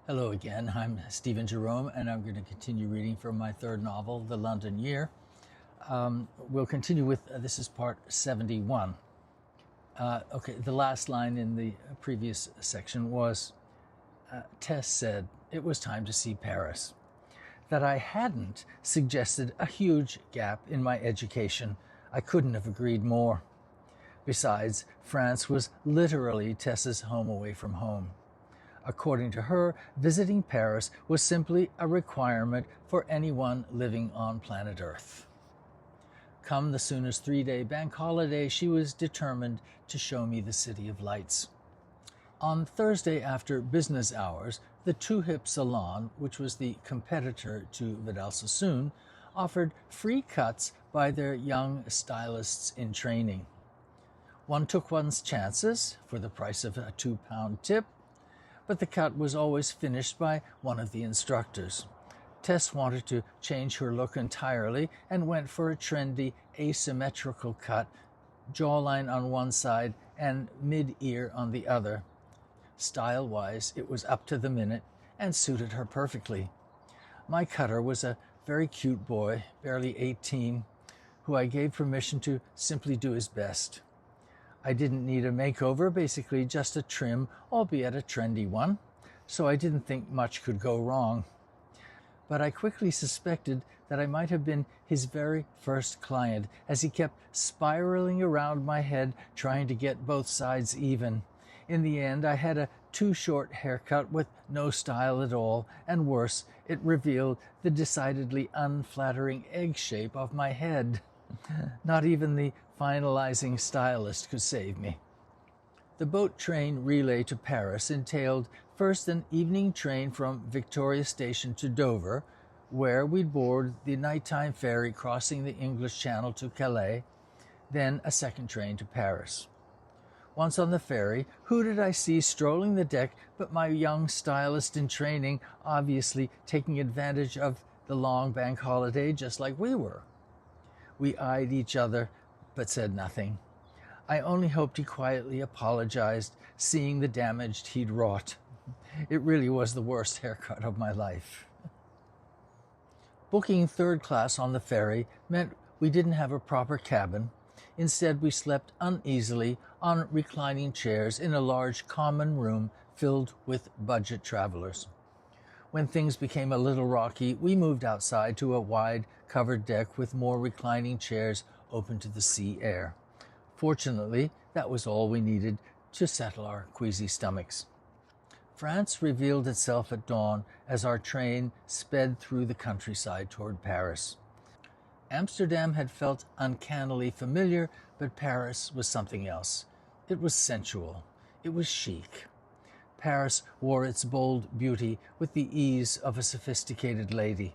Hello again, I'm Stephen Jerome, and I'm going to continue reading from my third novel, The London Year. We'll continue with, this is part 71. The last line in the previous section was, Tess said it was time to see Paris. That I hadn't suggested a huge gap in my education. I couldn't have agreed more. Besides, France was literally Tess's home away from home. According to her, visiting Paris was simply a requirement for anyone living on planet Earth. Come the soon as 3-day bank holiday, she was determined to show me the City of Lights. On Thursday after business hours, the Two Hip Salon, which was the competitor to Vidal Sassoon, offered free cuts by their young stylists in training. One took one's chances for the price of a £2 tip, but the cut was always finished by one of the instructors. Tess wanted to change her look entirely and went for a trendy, asymmetrical cut, jawline on one side and mid-ear on the other. Style-wise, it was up to the minute and suited her perfectly. My cutter was a very cute boy, barely 18, who I gave permission to simply do his best. I didn't need a makeover, basically just a trim, albeit a trendy one, so I didn't think much could go wrong. But I quickly suspected that I might have been his very first client, as he kept spiraling around my head trying to get both sides even. In the end, I had a too short haircut with no style at all, and worse, it revealed the decidedly unflattering egg shape of my head. Not even the finalizing stylist could save me. The boat train relay to Paris entailed first an evening train from Victoria Station to Dover, where we'd board the nighttime ferry crossing the English Channel to Calais, then a second train to Paris. Once on the ferry, who did I see strolling the deck but my young stylist in training, obviously taking advantage of the long bank holiday just like we were. We eyed each other, but said nothing. I only hoped he quietly apologized, seeing the damage he'd wrought. It really was the worst haircut of my life. Booking third class on the ferry meant we didn't have a proper cabin. Instead, we slept uneasily on reclining chairs in a large common room filled with budget travelers. When things became a little rocky, we moved outside to a wide, covered deck with more reclining chairs open to the sea air. Fortunately, that was all we needed to settle our queasy stomachs. France revealed itself at dawn as our train sped through the countryside toward Paris. Amsterdam had felt uncannily familiar, but Paris was something else. It was sensual. It was chic. Paris wore its bold beauty with the ease of a sophisticated lady.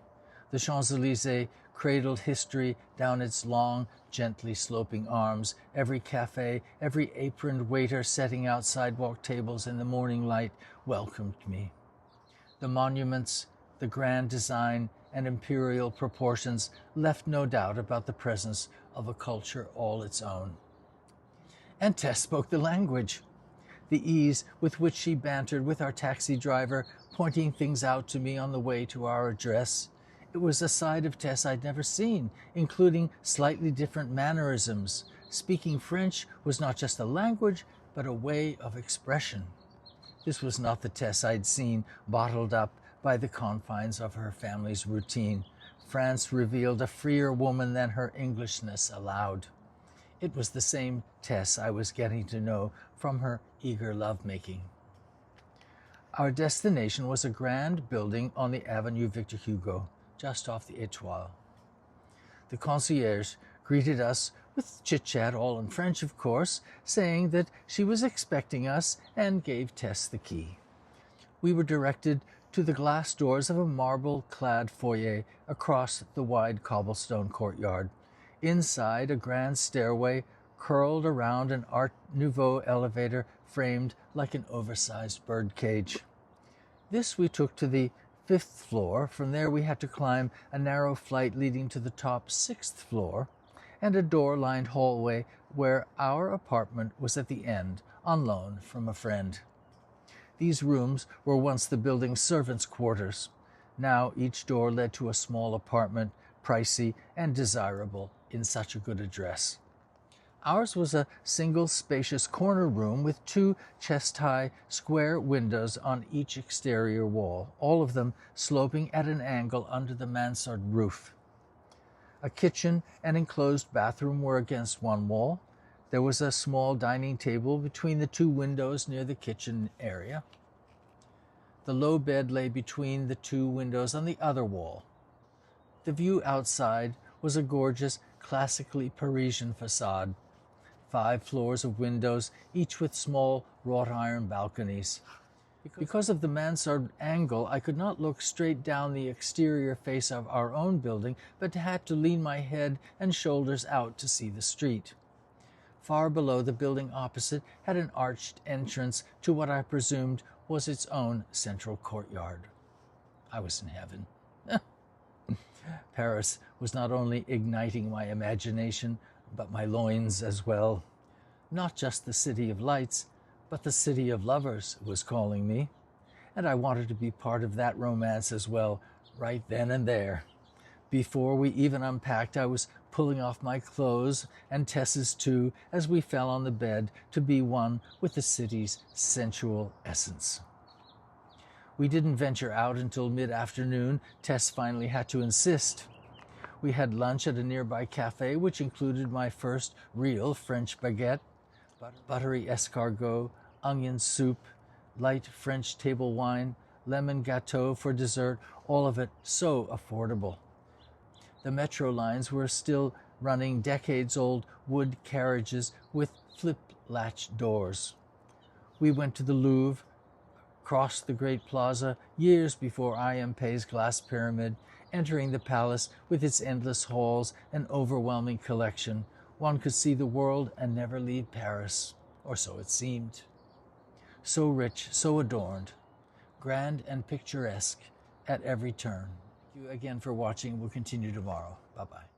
The Champs-Élysées cradled history down its long, gently sloping arms. Every cafe, every aproned waiter setting out sidewalk tables in the morning light welcomed me. The monuments, the grand design, and imperial proportions left no doubt about the presence of a culture all its own. And Tess spoke the language. The ease with which she bantered with our taxi driver, pointing things out to me on the way to our address. It was a side of Tess I'd never seen, including slightly different mannerisms. Speaking French was not just a language, but a way of expression. This was not the Tess I'd seen, bottled up by the confines of her family's routine. France revealed a freer woman than her Englishness allowed. It was the same Tess I was getting to know from her eager lovemaking. Our destination was a grand building on the Avenue Victor Hugo, just off the Étoile. The concierge greeted us with chit-chat, all in French, of course, saying that she was expecting us and gave Tess the key. We were directed to the glass doors of a marble-clad foyer across the wide cobblestone courtyard. Inside, a grand stairway curled around an Art Nouveau elevator framed like an oversized birdcage. This we took to the 5th floor. From there we had to climb a narrow flight leading to the top 6th floor, and a door-lined hallway where our apartment was at the end, on loan from a friend. These rooms were once the building's servants' quarters. Now each door led to a small apartment, pricey and desirable in such a good address. Ours was a single spacious corner room with 2 chest-high square windows on each exterior wall, all of them sloping at an angle under the mansard roof. A kitchen and enclosed bathroom were against one wall. There was a small dining table between the 2 windows near the kitchen area. The low bed lay between the 2 windows on the other wall. The view outside was a gorgeous, classically Parisian facade. 5 floors of windows, each with small wrought iron balconies. Because of the mansard angle, I could not look straight down the exterior face of our own building, but had to lean my head and shoulders out to see the street. Far below, the building opposite had an arched entrance to what I presumed was its own central courtyard. I was in heaven. Paris was not only igniting my imagination, but my loins as well. Not just the city of lights, but the city of lovers was calling me, and I wanted to be part of that romance as well, right then and there. Before we even unpacked, I was pulling off my clothes, and Tess's too, as we fell on the bed to be one with the city's sensual essence. We didn't venture out until mid-afternoon. Tess finally had to insist. We had lunch at a nearby cafe, which included my first real French baguette, buttery escargot, onion soup, light French table wine, lemon gâteau for dessert, all of it so affordable. The metro lines were still running decades-old wood carriages with flip-latch doors. We went to the Louvre, crossed the Great Plaza years before IMP's glass pyramid, entering the palace with its endless halls and overwhelming collection. One could see the world and never leave Paris, or so it seemed. So rich, so adorned, grand and picturesque at every turn. Thank you again for watching. We'll continue tomorrow. Bye-bye.